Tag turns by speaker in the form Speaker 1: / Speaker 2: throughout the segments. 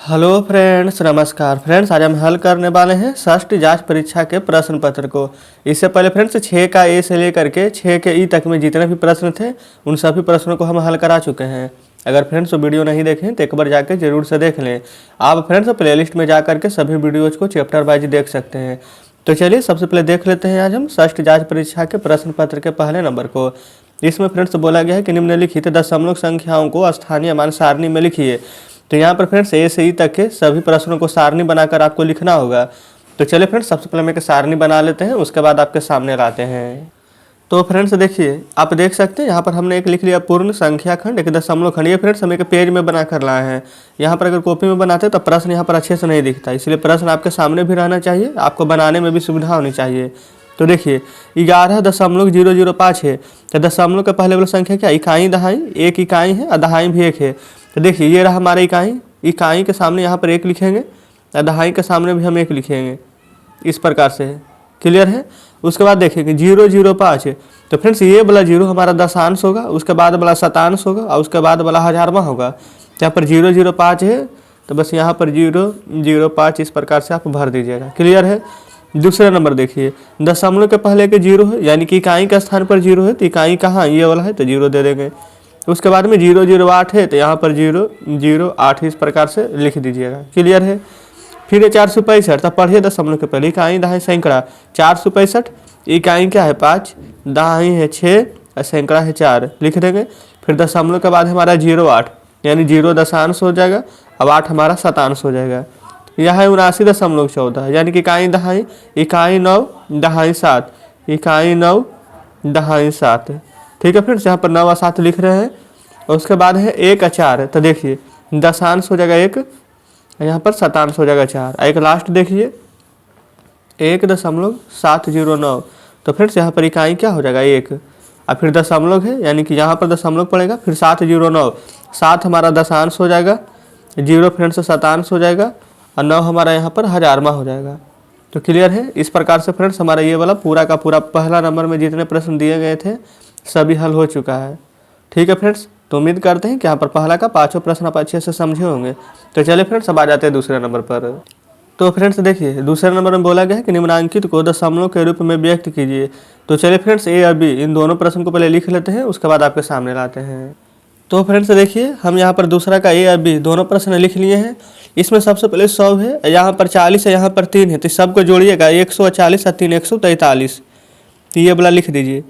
Speaker 1: Hello friends, नमस्कार friends. आज हम हल करने वाले हैं षष्ठ जांच परीक्षा के प्रश्न पत्र को। इससे पहले फ्रेंड्स 6 का ए से लेकर के 6 के ई तक में जितने भी प्रश्न थे उन सभी प्रश्नों को हम हल करा चुके हैं। अगर फ्रेंड्स वो वीडियो नहीं देखें तो एक बार जाकर जरूर से देख लें। आप फ्रेंड्स प्लेलिस्ट में जा करके सभी वीडियोज़ को चैप्टर वाइज देख सकते हैं। तो चलिए सबसे पहले देख लेते हैं आज हम षष्ठ जांच परीक्षा के प्रश्न पत्र के पहले नंबर को। इसमें फ्रेंड्स बोला गया है कि निम्नलिखित दशमलव संख्याओं को स्थानीय मान सारणी में लिखिए। तो यहाँ पर फ्रेंड्स ए से ई तक के सभी प्रश्नों को सारणी बनाकर आपको लिखना होगा। तो चलिए फ्रेंड्स सबसे पहले हम एक सारणी बना लेते हैं, उसके बाद आपके सामने लाते हैं। तो फ्रेंड्स देखिए, आप देख सकते हैं यहाँ पर हमने एक लिख लिया पूर्ण संख्या खंड, एक दशमलव खंड। ये फ्रेंड्स हम एक पेज में बना कर लाए हैं। यहाँ पर अगर कॉपी में बनाते तो प्रश्न यहाँ पर अच्छे से नहीं दिखता, इसलिए प्रश्न आपके सामने भी रहना चाहिए, आपको बनाने में भी सुविधा होनी चाहिए। तो देखिए 11.005 है। तो दशमलव के पहले वाला संख्या क्या, इकाई दहाई, एक इकाई है और दहाई भी एक है। तो देखिए ये रहा हमारा इकाई, इकाई के सामने यहाँ पर एक लिखेंगे और दहाई के सामने भी हम एक लिखेंगे, इस प्रकार से है। क्लियर है। उसके बाद देखेंगे 005 है। तो फ्रेंड्स ये वाला 0 हमारा दशांश होगा, उसके बाद वाला शतांश होगा और उसके बाद वाला हजारवां होगा। यहाँ पर 005 है तो बस यहाँ पर 005 इस प्रकार से आप भर दीजिएगा। क्लियर है। दूसरा नंबर देखिए, दशमलव के पहले के 0 है, यानी कि इकाई के स्थान पर 0 है, तो इकाई कहाँ ये वाला है तो 0 दे देंगे। उसके बाद में 008 है तो यहाँ पर 008 इस प्रकार से लिख दीजिएगा। क्लियर है। फिर 465, तब पढ़िए दशमलव के पहले इकाई दहाई सैकड़ा। 465 इकाई क्या है 5, दहाई है 6 और सैकड़ा है 4, लिख देंगे। फिर दशमलव के बाद हमारा 08, यानी 0 दशांश हो जाएगा, अब 8 हमारा शतांश हो जाएगा। यह है 79.14, यानी कि इकाई दहाई, इकाई 9 दहाई 7, इकाई 9 दहाई 7। ठीक है फ्रेंड्स, यहाँ पर 9 और 7 लिख रहे हैं। और उसके बाद है 1 और 4, तो देखिए दशांश हो जाएगा 1, यहाँ पर शतांश हो जाएगा 4। एक लास्ट देखिए 1.709। तो फ्रेंड्स यहाँ पर इकाई क्या हो जाएगा 1 और फिर दशमलव है, यानी कि यहाँ पर दशमलव पड़ेगा, फिर 709, 7 हमारा दशांश हो जाएगा, 0 फ्रेंड्स शतांश हो जाएगा और 9 हमारा यहाँ पर हजारवां हो जाएगा। तो क्लियर है। इस प्रकार से फ्रेंड्स हमारा ये वाला पूरा का पूरा पहला नंबर में जितने प्रश्न दिए गए थे सभी हल हो चुका है। ठीक है फ्रेंड्स, तो उम्मीद करते हैं कि यहाँ पर पहला का 5 प्रश्न आप अच्छे से समझे होंगे। तो चलिए फ्रेंड्स अब आ जाते हैं दूसरे नंबर पर। तो फ्रेंड्स देखिए दूसरे नंबर में बोला गया है कि निम्नांकित को दशमलव के रूप में व्यक्त कीजिए। तो चलिए फ्रेंड्स ए और बी इन दोनों प्रश्न को पहले लिख लेते हैं, उसके बाद आपके सामने लाते हैं। तो फ्रेंड्स देखिए हम यहाँ पर दूसरा का ए और बी दोनों प्रश्न लिख लिए हैं। इसमें सबसे पहले 100 है, यहाँ पर 40 है, यहाँ पर 3 है, तो सबको जोड़िएगा 140 और 3 143। तो ये वाला लिख दीजिए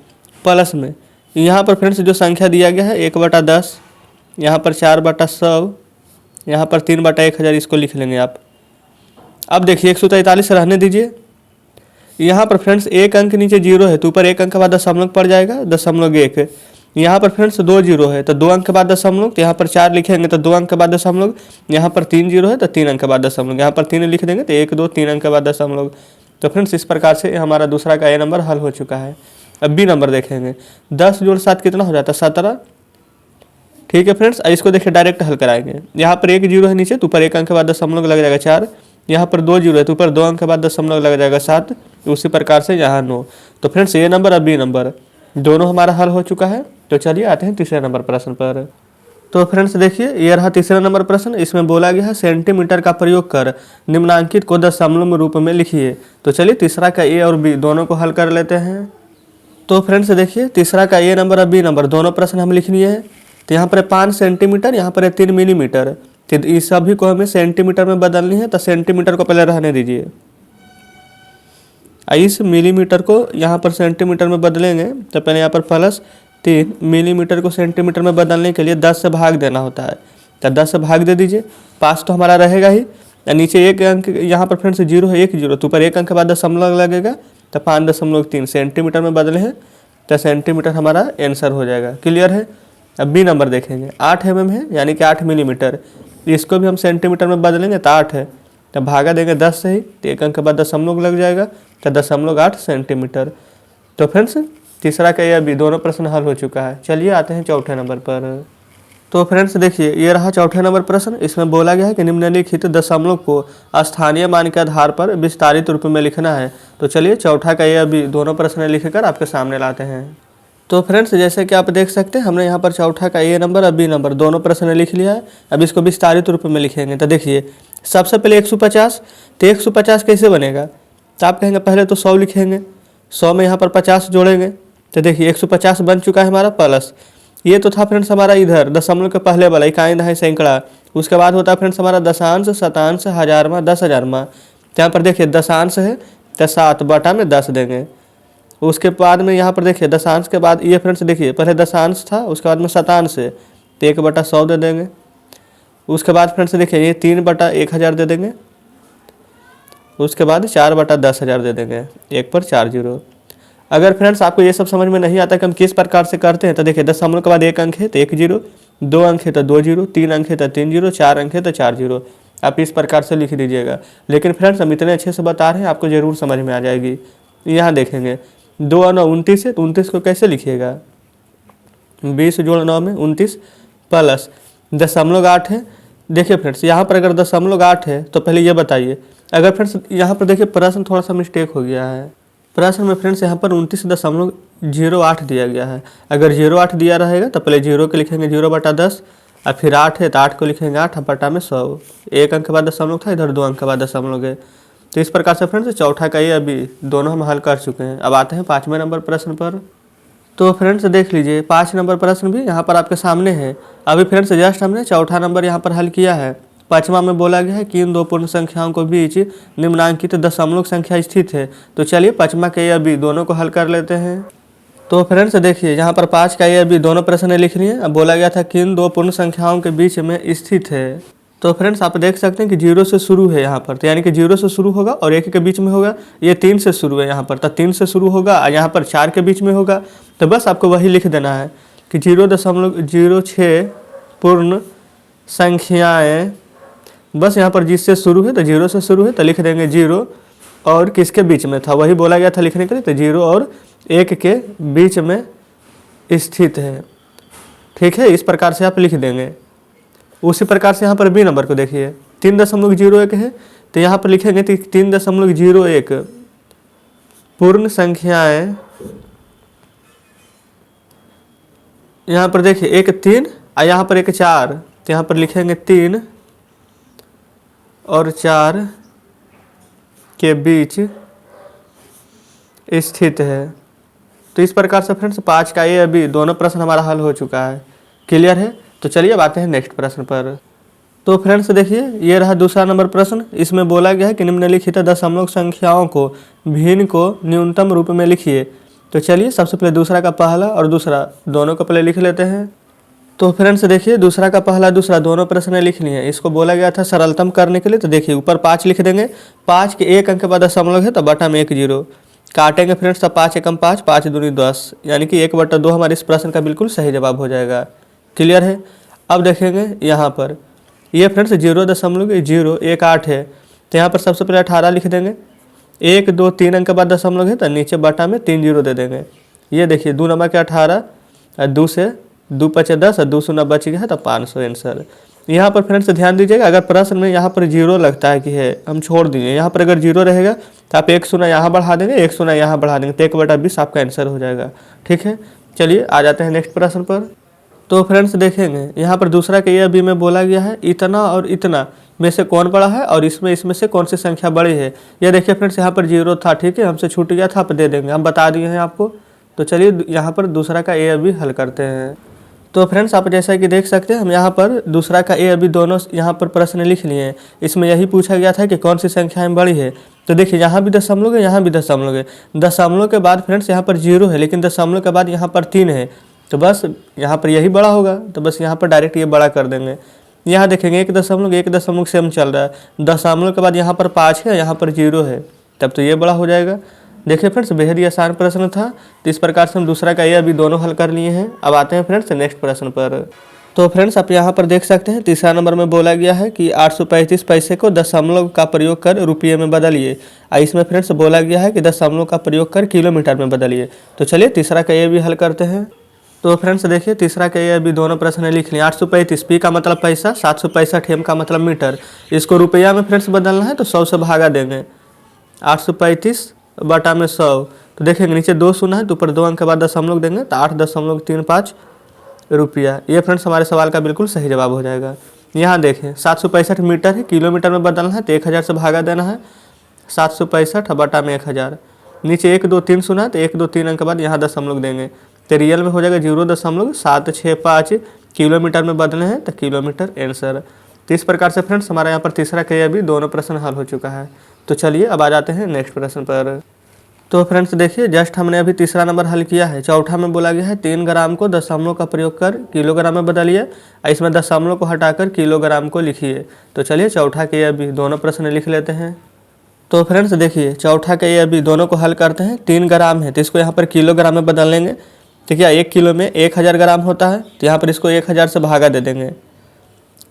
Speaker 1: प्लस में। यहाँ पर फ्रेंड्स जो संख्या दिया गया है 1/10, यहाँ पर 4/100, यहाँ पर 3/1000, इसको लिख लेंगे आप। अब देखिए 143 रहने दीजिए। यहाँ पर फ्रेंड्स एक अंक नीचे 0 है तो ऊपर एक अंक के बाद दशमलव पड़ जाएगा, दशमलव 1। यहाँ पर फ्रेंड्स 2 0 है तो 2 अंक के बाद दशमलव, तो यहाँ पर 4 लिखेंगे तो 2 अंक के बाद दशमलव। यहाँ पर 3 0 है तो 3 अंक के बाद दशमलव, यहाँ पर 3 लिख देंगे तो 1 2 3 अंक के बाद दशमलव। तो फ्रेंड्स इस प्रकार से हमारा दूसरा का ए नंबर हल हो चुका है। अब बी नंबर देखेंगे, 10 जोड़ 7 कितना हो जाता है 17। ठीक है फ्रेंड्स, इसको देखिए डायरेक्ट हल कराएंगे। यहाँ पर 1 0 है नीचे तो ऊपर एक अंक के बाद दशमलव लग जाएगा 4, यहाँ पर 2 0 है तो ऊपर 2 अंक के बाद दशमलव लग जाएगा 7, उसी प्रकार से यहाँ 9। तो फ्रेंड्स ए नंबर और बी नंबर दोनों हमारा हल हो चुका है। तो चलिए आते हैं तीसरे नंबर प्रश्न पर। तो फ्रेंड्स देखिए ये रहा तीसरा नंबर प्रश्न। इसमें बोला गया है सेंटीमीटर का प्रयोग कर निम्नांकित को दशमलव रूप में लिखिए। तो चलिए तीसरा का ए और बी दोनों को हल कर लेते हैं। तो फ्रेंड्स देखिए तीसरा का ए नंबर और बी नंबर दोनों प्रश्न हम लिख लिए हैं। तो यहाँ पर 5 सेंटीमीटर, यहाँ पर 3 मिलीमीटर। तो इस सभी को हमें सेंटीमीटर में बदलनी है, तो सेंटीमीटर को पहले रहने दीजिए। इस मिलीमीटर को यहाँ पर सेंटीमीटर में बदलेंगे तो पहले यहाँ पर +3 मिलीमीटर को सेंटीमीटर में बदलने के लिए 10 से भाग देना होता है। तो 10 से भाग दे दीजिए, 5 तो हमारा रहेगा ही, नीचे एक अंक यहाँ पर फ्रेंड्स 0 है 1 0, तो ऊपर एक अंक के बाद दशमलव लगेगा, तो 5.3 सेंटीमीटर में बदले हैं तो सेंटीमीटर हमारा आंसर हो जाएगा। क्लियर है। अब बी नंबर देखेंगे 8 mm है, यानी कि 8 मिलीमीटर। इसको भी हम सेंटीमीटर में बदलेंगे तो 8 है, तो भागा देंगे 10 से ही, तो एक अंक के बाद दशमलव लग जाएगा, तो 0.8 सेंटीमीटर। तो फ्रेंड्स तीसरा का या बी दोनों प्रश्न हल हो चुका है। चलिए आते हैं चौथे नंबर पर। तो फ्रेंड्स देखिए ये रहा चौथे नंबर प्रश्न। इसमें बोला गया है कि निम्नलिखित दशमलव को स्थानीय मान के आधार पर विस्तारित रूप में लिखना है। तो चलिए चौथा का या बी दोनों प्रश्न लिखकर आपके सामने लाते हैं। तो फ्रेंड्स जैसे कि आप देख सकते हैं हमने यहाँ पर चौथा का ए नंबर और बी नंबर दोनों प्रश्न लिख लिया है। अब इसको विस्तारित रूप में लिखेंगे। तो देखिए सबसे पहले 150, तो 150 कैसे बनेगा? तो आप कहेंगे पहले तो 100 लिखेंगे, 100 में यहाँ पर 50 जोड़ेंगे। तो देखिए 150 बन चुका है हमारा प्लस, ये तो था फ्रेंड्स हमारा इधर दशमलव के पहले वाला इकाई दहाई सैकड़ा। उसके बाद होता है फ्रेंड्स हमारा दशांश, शतांश, हजारमा, 10,000मा। यहाँ पर देखिए दशांश है तो 7 बटा में 10 देंगे। उसके बाद में यहाँ पर देखिए दशांश के बाद ये फ्रेंड्स देखिए पहले दशांश था, उसके बाद में शतांश है तो 1/100 दे देंगे। उसके बाद फ्रेंड्स देखिए ये 3/1000 दे देंगे। उसके बाद 4/10,000 दे देंगे, 1 पर 4 जीरो। अगर फ्रेंड्स आपको ये सब समझ में नहीं आता कि हम किस प्रकार से करते हैं तो देखिए दशमलव के बाद 1 अंक है तो 1 जीरो, 2 अंक है तो 2 जीरो, 3 अंक है तो 3 जीरो, 4 अंक है तो 4 जीरो। आप इस प्रकार से लिख दीजिएगा। लेकिन फ्रेंड्स हम इतने अच्छे से बता रहे हैं आपको ज़रूर समझ में आ जाएगी। यहाँ देखेंगे 2 और 9 29 है तो 29 को कैसे लिखिएगा? 20 जोड़ 9 में 29 प्लस 0.8 है। देखिए फ्रेंड्स यहाँ पर अगर 0.8 है तो पहले ये बताइए, अगर फ्रेंड्स यहाँ पर देखिए प्रश्न थोड़ा सा मिस्टेक हो गया है। प्रश्न में फ्रेंड्स यहाँ पर 29.08 दिया गया है। अगर 08 दिया रहेगा तो पहले 0 के लिखेंगे 0/10 और फिर 8 है तो 8 को लिखेंगे 8 बटा में 100। 1 अंक के बाद दशमलव था, इधर 2 अंक के बाद दशमलव है। तो इस प्रकार से फ्रेंड्स चौथा का ये अभी दोनों हम हल कर चुके हैं। अब आते हैं 5वें नंबर प्रश्न पर। तो फ्रेंड्स देख लीजिए 5 नंबर प्रश्न भी यहाँ पर आपके सामने है। अभी फ्रेंड्स जस्ट हमने चौथा नंबर यहाँ पर हल किया है। 5वां में बोला गया है कि इन दो पूर्ण संख्याओं के बीच निम्नांकित दशमलव संख्या स्थित है। तो चलिए 5वां के ये अभी दोनों को हल कर लेते हैं। तो फ्रेंड्स देखिए यहाँ पर 5 का ये अभी दोनों प्रश्न लिख लिए। अब बोला गया था कि इन दो पूर्ण संख्याओं के बीच में स्थित है। तो फ्रेंड्स आप देख सकते हैं कि 0 से शुरू है यहाँ पर, तो यानी कि 0 से शुरू होगा और 1 के बीच में होगा। ये 3 से शुरू है यहाँ पर, तो 3 से शुरू होगा और यहाँ पर 4 के बीच में होगा। तो बस आपको वही लिख देना है कि 0.06 पूर्ण संख्याएँ, बस यहाँ पर जिससे शुरू है तो 0 से शुरू है तो लिख देंगे 0 और किसके बीच में था, वही बोला गया था लिखने के लिए। तो 0 और 1 के बीच में स्थित है। ठीक है, इस प्रकार से आप लिख देंगे। उसी प्रकार से यहाँ पर बी नंबर को देखिए 3.01 है तो यहाँ पर लिखेंगे 3.01 पूर्ण संख्याएं। यहाँ पर देखिए 1 3 और यहाँ पर 1 4, तो यहाँ पर लिखेंगे 3 और 4 के बीच स्थित है। तो इस प्रकार से फ्रेंड्स 5 का ये अभी दोनों प्रश्न हमारा हल हो चुका है। क्लियर है? तो चलिए अब आते हैं नेक्स्ट प्रश्न पर। तो फ्रेंड्स देखिए ये रहा दूसरा नंबर प्रश्न। इसमें बोला गया है कि निम्नलिखित दशमलव संख्याओं को भिन्न को न्यूनतम रूप में लिखिए। तो चलिए सबसे पहले दूसरा का पहला और दूसरा दोनों को पहले लिख लेते हैं। तो फ्रेंड्स देखिए दूसरा का पहला दूसरा दोनों प्रश्न लिख लिए। इसको बोला गया था सरलतम करने के लिए। तो देखिए ऊपर 5 लिख देंगे, 5 के 1 अंक के बाद दशमलव है तो बटा में 1 जीरो काटेंगे फ्रेंड्स। तो 5 एकम 5, 5 दूनी 10, यानी कि 1/2 हमारे इस प्रश्न का बिल्कुल सही जवाब हो जाएगा। क्लियर है? अब देखेंगे यहाँ पर ये फ्रेंड्स 0.018 है तो यहाँ पर सबसे पहले 18 लिख देंगे। 1 2 3 अंक के बाद दशमलव है तो नीचे बटा में 3 जीरो दे देंगे। ये देखिए 2 नंबर के 18 और 2 से 2 5 10 और 2 शून्य बच गया है तो 500 आंसर। यहाँ पर फ्रेंड्स ध्यान दीजिएगा, अगर प्रश्न में यहाँ पर 0 लगता है कि है हम छोड़ दीजिए। यहाँ पर अगर 0 रहेगा तो आप 1 शून्य यहाँ बढ़ा देंगे, 1 शून्य यहाँ बढ़ा देंगे तो 1/20 आपका आंसर हो जाएगा। ठीक है, चलिए आ जाते हैं नेक्स्ट प्रश्न पर। तो फ्रेंड्स देखेंगे यहाँ पर दूसरा के ये अभी में बोला गया है इतना और इतना में से कौन बड़ा है और इसमें से कौन सी संख्या बड़ी है। ये देखिए फ्रेंड्स यहाँ पर 0 था, ठीक है, हमसे छूट गया था, आप दे देंगे, हम बता दिए हैं आपको। तो चलिए यहाँ पर दूसरा का ए अभी हल करते हैं। तो फ्रेंड्स आप जैसा कि देख सकते हैं हम यहाँ पर दूसरा का ए अभी दोनों यहाँ पर प्रश्न लिख लिए हैं। इसमें यही पूछा गया था कि कौन सी संख्याएं बड़ी है। तो देखिए यहाँ भी दशमलव है, यहाँ भी दशमलव है। दशमलव के बाद फ्रेंड्स यहाँ पर 0 है, लेकिन दशमलव के बाद यहाँ पर 3 है, तो बस यहाँ पर यही बड़ा होगा। तो बस यहाँ पर डायरेक्ट ये बड़ा कर देंगे। यहाँ देखेंगे 1.1 सेम चल रहा है, दशमलव के बाद यहाँ पर 5 है, यहाँ पर 0 है, तब तो ये बड़ा हो जाएगा। देखिए फ्रेंड्स बेहद ही आसान प्रश्न था। तो इस प्रकार से हम दूसरा का ये अभी दोनों हल कर लिए हैं। अब आते हैं फ्रेंड्स नेक्स्ट प्रश्न पर। तो फ्रेंड्स आप यहाँ पर देख सकते हैं तीसरा नंबर में बोला गया है कि 835 पैसे को दशमलव का प्रयोग कर रुपये में बदलिए। इसमें फ्रेंड्स बोला गया है कि दशमलव का प्रयोग कर किलोमीटर में बदलिए। तो चलिए तीसरा का ये भी हल करते हैं। तो फ्रेंड्स देखिए तीसरा के ये अभी दोनों प्रश्न लिख लिए। 835 पी का मतलब पैसा, 765 एम का मतलब मीटर। इसको रुपया में फ्रेंड्स बदलना है तो 100 से भागा देंगे। 835 बटा में 100 तो देखेंगे नीचे 2 शून्य है तो ऊपर 2 अंक के बाद दशमलव देंगे तो 8.35 रुपया। ये फ्रेंड्स हमारे सवाल का बिल्कुल सही जवाब हो जाएगा। यहाँ देखें 765 मीटर है, किलोमीटर में बदलना है तो 1000 से भागा देना है, 765 बटा में 1000। नीचे 1 2 3 शून्य है तो 1 2 3 अंक के बाद यहाँ दशमलव देंगे तो रियल में हो जाएगा 0.765 किलोमीटर में बदलने हैं तो किलोमीटर आंसर। तो इस प्रकार से फ्रेंड्स हमारा यहाँ पर तीसरा क्रिया भी दोनों प्रश्न हल हो चुका है। तो चलिए अब आ जाते हैं नेक्स्ट प्रश्न पर। तो फ्रेंड्स देखिए जस्ट हमने अभी तीसरा नंबर हल किया है। चौथा में बोला गया है 3 ग्राम को दशमलव का प्रयोग कर किलोग्राम में बदलिए, इसमें दशमलव को हटाकर किलोग्राम को लिखिए। तो चलिए चौथा के अभी दोनों प्रश्न लिख लेते हैं। तो फ्रेंड्स देखिए चौथा के अभी दोनों को हल करते हैं। 3 ग्राम है तो इसको यहाँ पर किलोग्राम में बदल लेंगे। ठीक है, 1 किलो में 1000 ग्राम होता है तो यहाँ पर इसको 1000 से भागा दे देंगे।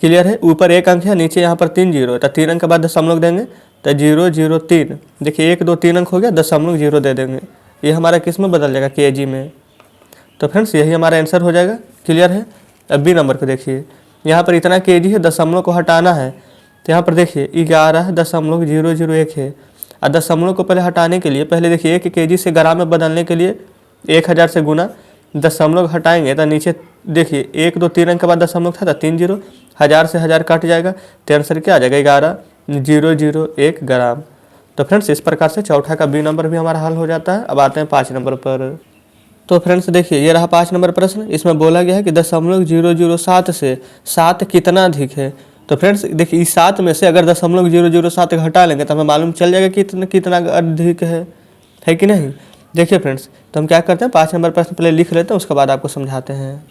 Speaker 1: क्लियर है, ऊपर 1 अंक है नीचे यहाँ पर 3 जीरो तो 3 अंक के बाद दशमलव देंगे तो 003। देखिए 1 2 3 अंक हो गया, दशमलव 0 दे देंगे। ये हमारा किस में बदल जाएगा, केजी में। तो फ्रेंड्स यही हमारा आंसर हो जाएगा। क्लियर है। अब बी नंबर को देखिए, यहाँ पर इतना केजी है, दशमलव को हटाना है तो यहाँ पर देखिए 11.001 है। और दशमलव को पहले हटाने के लिए पहले देखिए 1 केजी से ग्राम में बदलने के लिए 1000 से गुना दशमलव हटाएंगे तो नीचे देखिए 1 2 3 अंक के बाद दशमलव था तो 3 जीरो, 1000 से 1000 कट जाएगा तो आंसर क्या आ जाएगा 11.001 ग्राम। तो फ्रेंड्स इस प्रकार से चौथा का बी नंबर भी हमारा हल हो जाता है। अब आते हैं 5 नंबर पर। तो फ्रेंड्स देखिए ये रहा 5 नंबर प्रश्न। इसमें बोला गया है कि 0.007 से 7 कितना अधिक है। तो फ्रेंड्स देखिए इस 7 में से अगर 0.007 हटा लेंगे तो हमें मालूम चल जाएगा कि कितना अधिक है कि नहीं। देखिए फ्रेंड्स तो हम क्या करते हैं 5 नंबर प्रश्न पहले लिख लेते हैं, उसके बाद आपको समझाते हैं।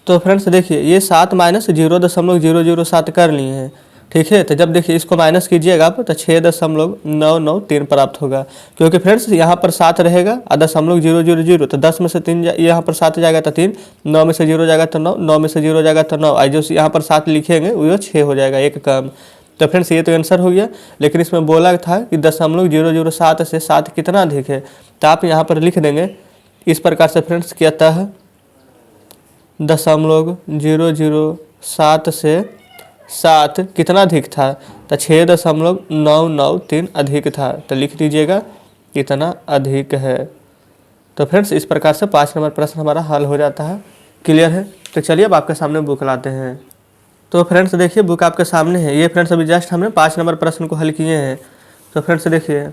Speaker 1: तो फ्रेंड्स देखिए ये 7 माइनस 0.007 कर लिए हैं। ठीक है, तो जब देखिए इसको माइनस कीजिएगा आप तो 6.993 प्राप्त होगा, क्योंकि फ्रेंड्स यहाँ पर 7 रहेगा और 0.000 तो 10 में से 3 यहाँ पर 7 जाएगा तो 3, 9 में से 0 जाएगा तो 9, 9 में से 0 जाएगा तो 9, और जो यहाँ पर 7 लिखेंगे वो 6 हो जाएगा, एक कम। तो फ्रेंड्स ये तो आंसर हो गया। लेकिन इसमें बोला था कि 0.007 से 7 कितना अधिक है, तो आप यहाँ पर लिख देंगे इस प्रकार से फ्रेंड्स कि अतः 0.007 से 7 कितना अधिक था, तो 6.993 अधिक था। तो लिख दीजिएगा कितना अधिक है। तो फ्रेंड्स इस प्रकार से 5 नंबर प्रश्न हमारा हल हो जाता है। क्लियर है। तो चलिए अब आपके सामने बुक लाते हैं। तो फ्रेंड्स देखिए बुक आपके सामने है। ये फ्रेंड्स अभी जस्ट हमने 5 नंबर प्रश्न को हल किए हैं। तो फ्रेंड्स देखिए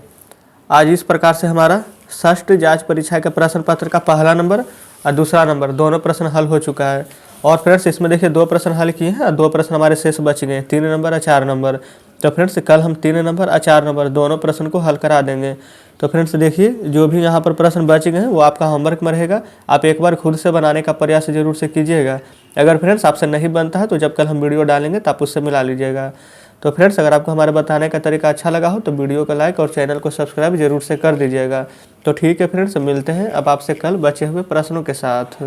Speaker 1: आज इस प्रकार से हमारा षष्ठ जांच परीक्षा के प्रश्न पत्र का पहला नंबर और दूसरा नंबर दोनों प्रश्न हल हो चुका है। और फ्रेंड्स इसमें देखिए 2 प्रश्न हल किए हैं और 2 प्रश्न हमारे शेष बच गए हैं, 3 नंबर और 4 नंबर। तो फ्रेंड्स कल हम 3 नंबर और 4 नंबर दोनों प्रश्न को हल करा देंगे। तो फ्रेंड्स देखिए जो भी यहाँ पर प्रश्न बच गए हैं वो आपका होमवर्क में रहेगा, आप एक बार खुद से बनाने का प्रयास जरूर से कीजिएगा। अगर फ्रेंड्स आपसे नहीं बनता है तो जब कल हम वीडियो डालेंगे तो आप उससे मिला लीजिएगा। तो फ्रेंड्स अगर आपको हमारे बताने का तरीका अच्छा लगा हो तो वीडियो को लाइक और चैनल को सब्सक्राइब जरूर से कर दीजिएगा। तो ठीक है फ्रेंड्स, मिलते हैं अब आपसे कल बचे हुए प्रश्नों के साथ।